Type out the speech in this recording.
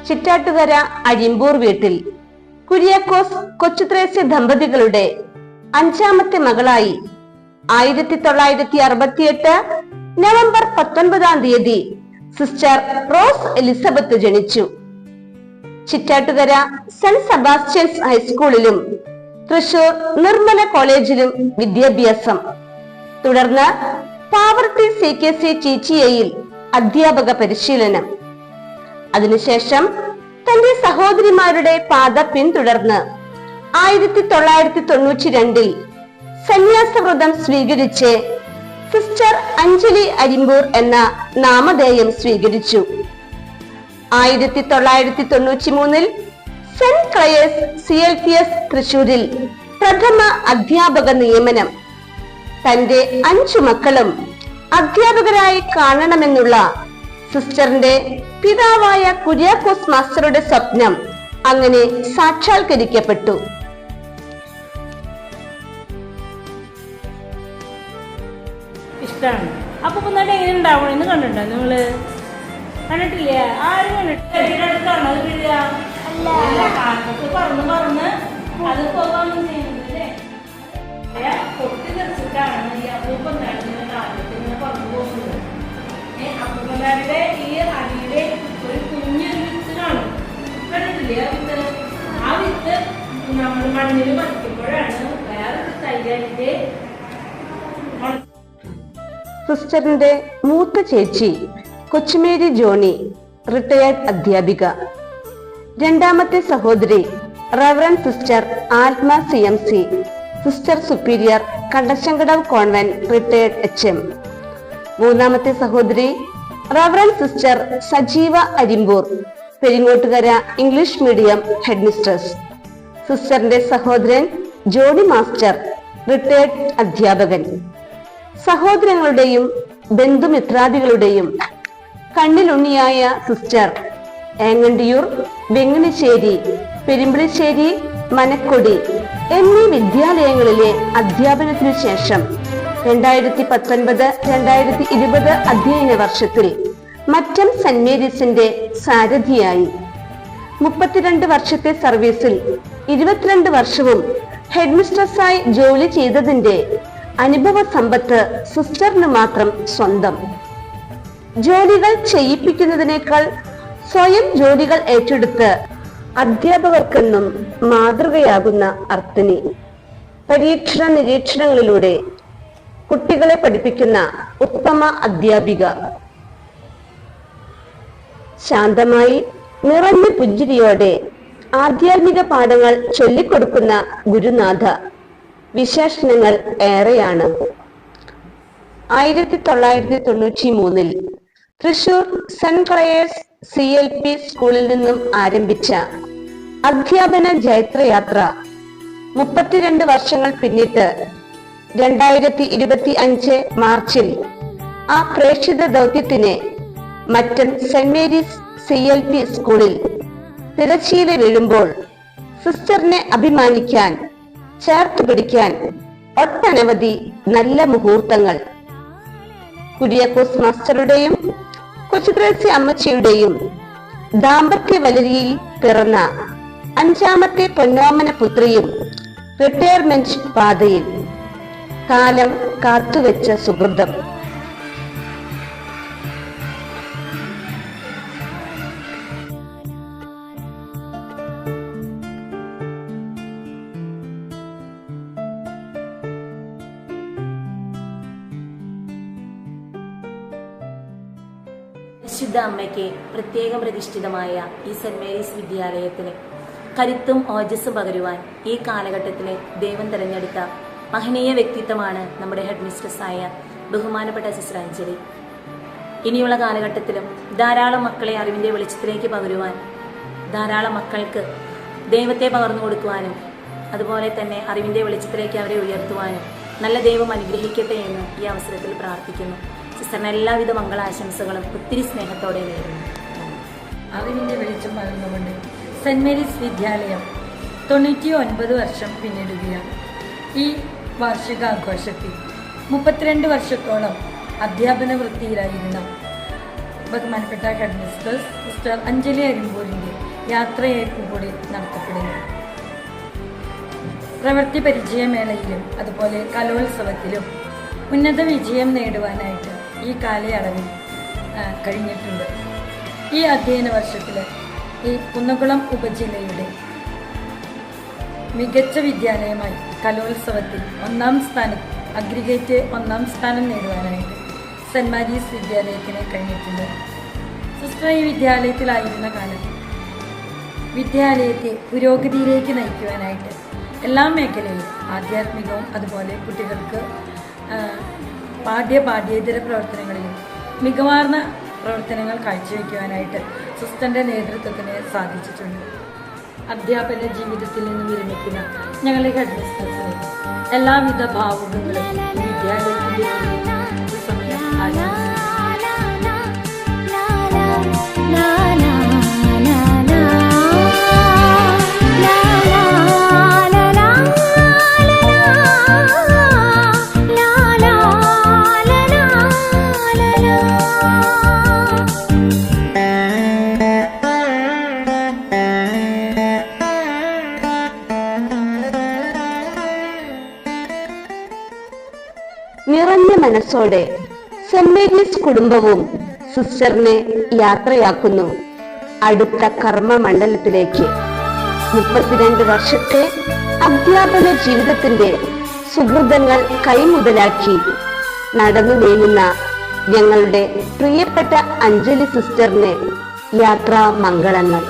ചിറ്റാട്ടുകര അഴിമ്പൂർ വീട്ടിൽ കുര്യാക്കോസ് കൊച്ചുത്രേസ്യ ദമ്പതികളുടെ 5ാമത്തെ മകളായി 1968 നവംബർ 19 സിസ്റ്റർ റോസ് എലിസബത്ത് ജനിച്ചു. ചിറ്റാട്ടുകര സെന്റ് സെബാസ്റ്റ്യൻസ് ഹൈസ്കൂളിലും തൃശൂർ നിർമ്മല കോളേജിലും വിദ്യാഭ്യാസം. തുടർന്ന് പാവർട്ടി CKC TTAയിൽ അധ്യാപക പരിശീലനം. അതിനുശേഷം തന്റെ സഹോദരിമാരുടെ പാത പിന്തുടർന്ന് 1992 സന്യാസവ്രതം സ്വീകരിച്ച് സിസ്റ്റർ അഞ്ജലി അരിമ്പൂർ എന്ന നാമധേയം സ്വീകരിച്ചു. 1993 സെന്റ് ക്ലയേഴ്സ് CLPS തൃശൂരിൽ പ്രഥമ അധ്യാപക നിയമനം. തന്റെ 5 മക്കളും അധ്യാപകരായി കാണണമെന്നുള്ള സിസ്റ്ററിന്റെ പിതാവായ കുര്യാക്കോസ് മാസ്റ്ററുടെ സ്വപ്നം അങ്ങനെ സാക്ഷാത്കരിക്കപ്പെട്ടു. ഇഷ്ടമാണ്. അപ്പൊ കുഞ്ഞാട്ട് എങ്ങനെ ഉണ്ടാവണം എന്ന് കണ്ടിട്ടുണ്ടോ നിങ്ങള്? കണ്ടിട്ടില്ലേ? ആരും കണ്ടിട്ടാണ് അത് വീഴുക. കാറ്റത്ത് പറന്ന് അത് പോകാമെന്ന് ചെയ്യുന്നില്ലേ? പൊട്ടി തെറിച്ചിട്ടാണ് ഈ അപ്പൂപ്പൻ കാറ്റത്ത് ഇങ്ങനെ പറന്നു പോകുന്നത്. അപ്പൂപ്പന്മാരുടെ ഈ അടിയിലെ ഒരു കുഞ്ഞൊരു വിത്ത് കാണും. കണ്ടിട്ടില്ലേ ആ വിത്ത്? ആ വിത്ത് നമ്മൾ മണ്ണിൽ പറിക്കുമ്പോഴാണ് വേറൊരു തൈയായിട്ട്. സിസ്റ്ററിന്റെ മൂത്ത ചേച്ചി കൊച്ചുമേരി ജോണി റിട്ടയേർഡ് അധ്യാപിക. 2ാമത്തെ സഹോദരി reverend sister Athma CMC sister superior Kandassankadavu convent retired HM. 3ാമത്തെ സഹോദരി reverend sister Sajeeva Arimbur Peringottukara English medium headmistress. സിസ്റ്ററിന്റെ സഹോദരൻ ജോണി മാസ്റ്റർ റിട്ടയേർഡ് അധ്യാപകൻ. സഹോദരങ്ങളുടെയും ബന്ധുമിത്രാദികളുടെയും കണ്ണിലുണ്ണിയായ സിസ്റ്റർ ഏങ്ങണ്ടിയൂർ, വെങ്ങണിശ്ശേരി, പെരുമ്പിളിശ്ശേരി, മനക്കൊടി എന്നീ വിദ്യാലയങ്ങളിലെ അധ്യാപനത്തിനു ശേഷം 2019-2020 അധ്യയന വർഷത്തിൽ മറ്റം സെന്റ് മേരീസിന്റെ സാരഥിയായി. 32 വർഷത്തെ സർവീസിൽ 22 വർഷവും ഹെഡ്മിസ്ട്രസ്സായി ജോലി ചെയ്തതിന്റെ അനുഭവ സമ്പത്ത് സിസ്റ്ററിന് മാത്രം സ്വന്തം. ജോലികൾ ചെയ്യിപ്പിക്കുന്നതിനേക്കാൾ സ്വയം ജോലികൾ ഏറ്റെടുത്ത് അധ്യാപകർക്കെന്നും മാതൃകയാകുന്ന അർത്ഥിനി. പരീക്ഷണ നിരീക്ഷണങ്ങളിലൂടെ കുട്ടികളെ പഠിപ്പിക്കുന്ന ഉത്തമ അധ്യാപിക. ശാന്തമായി നിറഞ്ഞ പുഞ്ചിരിയോടെ ആധ്യാത്മിക പാഠങ്ങൾ ചൊല്ലിക്കൊടുക്കുന്ന ഗുരുനാഥ. വിശേഷണങ്ങൾ ഏറെയാണ്. 1993 തൃശൂർ സെന്റ് ക്ലയേഴ്സ് CLP സ്കൂളിൽ നിന്നും ആരംഭിച്ച അധ്യാപന ജൈത്രയാത്ര 32 വർഷങ്ങൾ പിന്നിട്ട് 2025 മാർച്ചിൽ ആ പ്രേക്ഷിത ദൗത്യത്തിനെ മറ്റം സെന്റ് മേരീസ് CLP സ്കൂളിൽ തിരശ്ശീല വീഴുമ്പോൾ സിസ്റ്ററിനെ അഭിമാനിക്കാൻ, ചേർത്ത് പിടിക്കാൻ ഒട്ടനവധി നല്ല മുഹൂർത്തങ്ങൾ. കുര്യാക്കോസ് മാസ്റ്ററുടെയും കൊച്ചുത്രേസ്യ അമ്മച്ചിയുടെയും ദാമ്പത്യ വലരിയിൽ പിറന്ന 5ാമത്തെ പൊന്നോമന പുത്രിയും റിട്ടയർമെന്റ് പാതയിൽ. കാലം കാത്തുവെച്ച സുഹൃതം. വിശുദ്ധ അമ്മയ്ക്ക് പ്രത്യേകം പ്രതിഷ്ഠിതമായ ഈ സെന്റ് മേരീസ് വിദ്യാലയത്തിന് കരുത്തും ഓജസ്സും പകരുവാൻ ഈ കാലഘട്ടത്തിലെ ദൈവം തിരഞ്ഞെടുത്ത മഹനീയ വ്യക്തിത്വമാണ് നമ്മുടെ ഹെഡ് മിസ്ട്രസ്സായ ബഹുമാനപ്പെട്ട സിസ്റ്റർ അഞ്ജലി. ഇനിയുള്ള കാലഘട്ടത്തിലും ധാരാളം മക്കളെ അറിവിൻ്റെ വെളിച്ചത്തിലേക്ക് പകരുവാൻ, ധാരാളം മക്കൾക്ക് ദൈവത്തെ പകർന്നു കൊടുക്കുവാനും, അതുപോലെ തന്നെ അറിവിൻ്റെ വെളിച്ചത്തിലേക്ക് അവരെ ഉയർത്തുവാനും നല്ല ദൈവം അനുഗ്രഹിക്കട്ടെ എന്ന് ഈ അവസരത്തിൽ പ്രാർത്ഥിക്കുന്നു. സിസ്റ്ററിന് എല്ലാവിധ മംഗളാശംസകളും ഒത്തിരി സ്നേഹത്തോടെ നേരുന്നു. അറിവിൻ്റെ വെളിച്ചം പകർന്നുകൊണ്ട് സെന്റ് മേരീസ് വിദ്യാലയം 99 വർഷം പിന്നിടുകയാണ്. ഈ വാർഷികാഘോഷത്തിൽ 32 വർഷത്തോളം അധ്യാപന വൃത്തിയിലായിരുന്ന ബഹുമാനപ്പെട്ട ഹെഡ് മിസ്ട്രസ് സിസ്റ്റർ അഞ്ജലി അരിമ്പൂരിൻ്റെ യാത്രയായിരിക്കും കൂടി നടത്തപ്പെടുന്നു. പ്രവൃത്തി പരിചയമേളയിലും അതുപോലെ കലോത്സവത്തിലും ഉന്നത വിജയം നേടുവാനായിട്ട് ഈ കാലയളവിൽ കഴിഞ്ഞിട്ടുണ്ട്. ഈ അധ്യയന വർഷത്തിൽ ഈ കുന്നംകുളം ഉപജില്ലയുടെ മികച്ച വിദ്യാലയമായി കലോത്സവത്തിൽ അഗ്രിഗേറ്റ് 1ാം സ്ഥാനം നേടുവാനായിട്ട് സെൻറ് മാരീസ് വിദ്യാലയത്തിന് കഴിഞ്ഞിട്ടുണ്ട്. സിസ്റ്റർ ഈ വിദ്യാലയത്തിലായിരുന്ന കാലത്ത് വിദ്യാലയത്തെ പുരോഗതിയിലേക്ക് നയിക്കുവാനായിട്ട് എല്ലാ മേഖലയിലും ആധ്യാത്മികവും അതുപോലെ കുട്ടികൾക്ക് പാഠ്യേതര പ്രവർത്തനങ്ങളിലും മികവാർന്ന പ്രവർത്തനങ്ങൾ കാഴ്ചവെക്കുവാനായിട്ട് സിസ്റ്ററിൻ്റെ നേതൃത്വത്തിന് സാധിച്ചിട്ടുണ്ട്. അധ്യാപന ജീവിതത്തിൽ നിന്ന് വിരമിക്കുന്ന ഞങ്ങളുടെ ഹെഡ് മിസ്ട്രസിന് എല്ലാവിധ ഭാവുകങ്ങളും വിദ്യാലയത്തിൻ്റെ ഈ സമയം നിറഞ്ഞ മനസ്സോടെ സെന്റ് മേരീസ് കുടുംബവും സിസ്റ്ററിനെ യാത്രയാക്കുന്നു അടുത്ത കർമ്മമണ്ഡലത്തിലേക്ക്. 32 വർഷത്തെ അധ്യാപന ജീവിതത്തിന്റെ സുഹൃതങ്ങൾ കൈമുതലാക്കി നടന്നു നീങ്ങുന്ന ഞങ്ങളുടെ പ്രിയപ്പെട്ട അഞ്ജലി സിസ്റ്ററിന് യാത്രാ മംഗളങ്ങൾ.